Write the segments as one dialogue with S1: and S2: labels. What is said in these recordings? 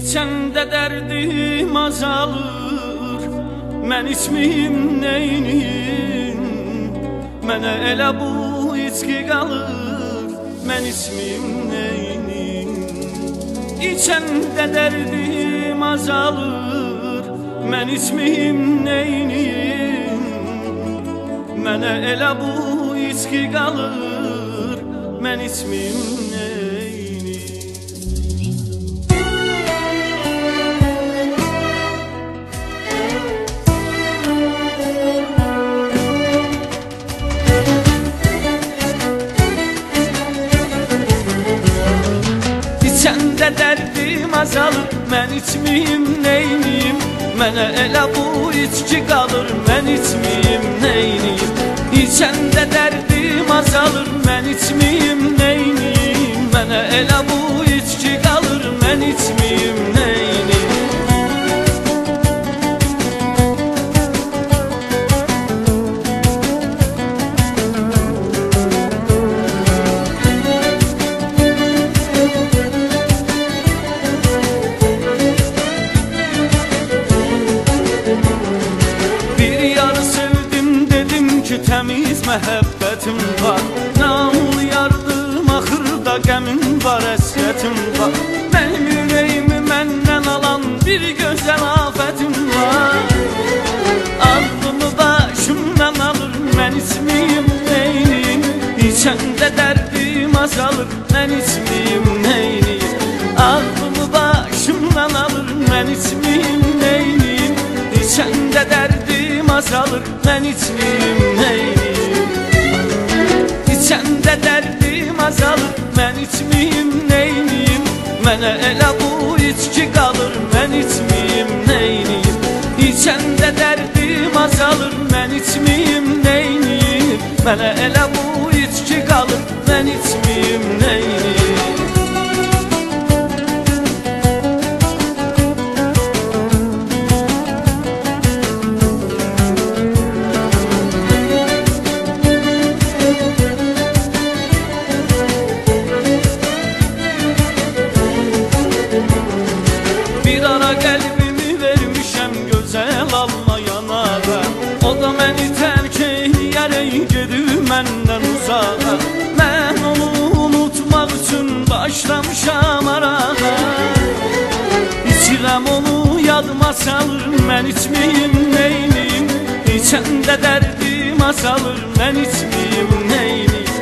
S1: İçəndə dərdim azalır, mən içməyim neyniyim? Mənə elə bu içki qalır, mən içməyim neyniyim? İçəndə dərdim azalır, mən içməyim neyniyim? Mənə elə bu içki qalır, mən içməyim neyniyim? İçəndə dərdim azalır, mən içməyim neyniyim? Mənə elə bu içki qalır, mən içməyim neyniyim? İçəndə dərdim azalır, mən içməyim neyniyim? Mənə elə bu içki qalır, mən içməyim neyniyim? Təmiz məhəbbətim var, namul yardım, axırda qəmim var, əsrətim var. Mənim ürəyimi məndən alan bir gözəl afətim var. Ağlımı başımdan alır, mən içməyim neyniyim? İçəndə dərdim azalır, mən içməyim neyniyim? Ağlımı başımdan alır, mən içməyim neyniyim? İçəndə dərdim azalır, mən içməyim neyniyim? İçəndə dərdim azalır, mən içməyim neyniyim? Mənə elə bu içki qalır, mən içməyim neyniyim? İçəndə dərdim azalır, mən içməyim neyniyim? Mənə elə bu içki qalır, mən içməyim neyniyim? Qəlbimi vermişəm gözəl almayana mən. O da məni tərk eyləyərək gedib məndən uzağa. Mən onu unutmaq üçün başlamışam arağa. İçirəm onu yadıma salır, mən içməyim neyniyim? İçəndə dərdim azalır, mən içməyim neyniyim?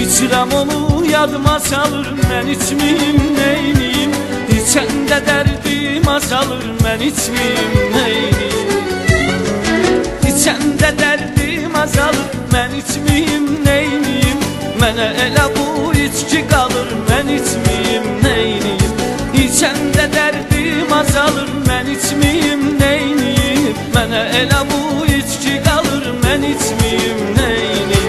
S1: İçirəm onu yadıma salır, mən içməyim neyniyim? İçəndə dərdim azalır, mən içməyim neyniyim? İçəndə dərdim azalır, mən içməyim neyniyim? Mənə elə bu içki qalır, mən içməyim neyniyim? İçəndə dərdim azalır, mən içməyim neyniyim? Mənə elə bu içki qalır, mən içməyim neyniyim?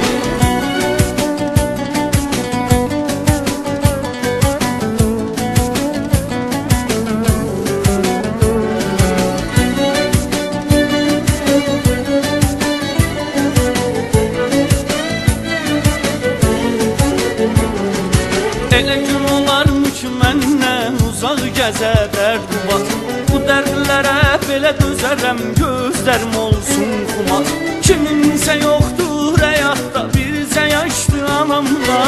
S1: Elə gün olarmı ki, məndən uzaq gəzə dərd vat. Bu dərdlərə belə dözərəm, gözlərim olsun xumat. Kiminsə yoxdur həyatda, bircə yaşlı anamda.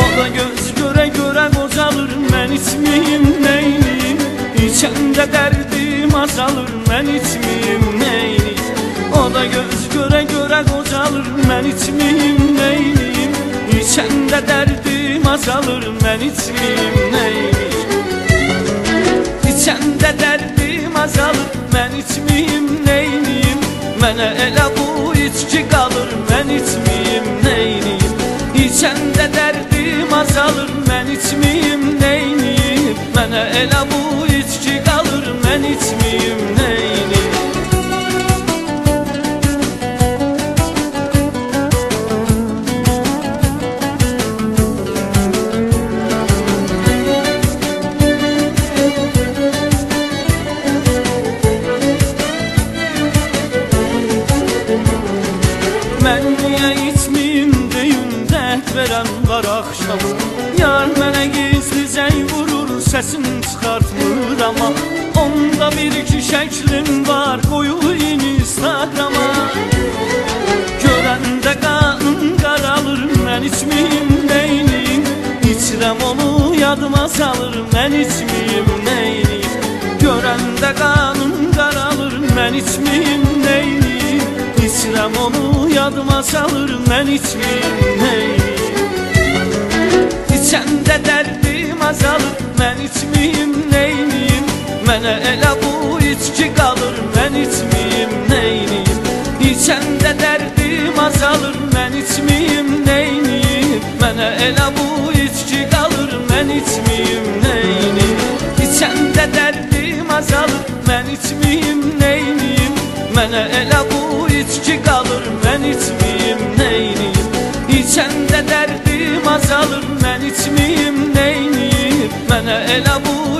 S1: O da göz görə görə qocalır, mən içməyim neyniyim? İçəndə dərdim azalır, mən içməyim neyniyim? O da göz görə görə qocalır, mən içməyim neyniyim? İçəndə dərdim azalır, mən içməyim neyniyim? İçəndə dərdim azalır, mən içməyim neyniyim? Mənə elə bu içki qalır, mən içməyim neyniyim? İçəndə dərdim azalır, mən içməyim neyniyim? Mənə elə bu içki qalır, mən içməyim neyniyim? Mən niyə içməyim deyim, dərd verən var axşam. Yar mənə gizli zəng vurur, səsin çıxartmır Instagrama. Onda bir iki şəklin var, qoyun Instagrama. Görəndə qanım qaralır, mən içməyim neyniyim? İçirəm onu yadıma salır, mən içməyim neyniyim? Görəndə qanım qaralır, mən içməyim neyniyim? İçirəm onu yadıma salır, mən içməyim neyniyim? İçəndə dərdim azalır, mən içməyim neyniyim? Mənə elə bu içki qalır, mən içməyim neyniyim? İçəndə dərdim azalır, mən içməyim neyniyim? Mənə elə bu içki qalır, mən içməyim neyniyim? İçəndə dərdim azalır, mən içməyim neyniyim? Mənə elə bu içki qalır, mən içməyim neyniyim? İçəndə dərdim azalır, mən içməyim neyniyim? Mənə elə bu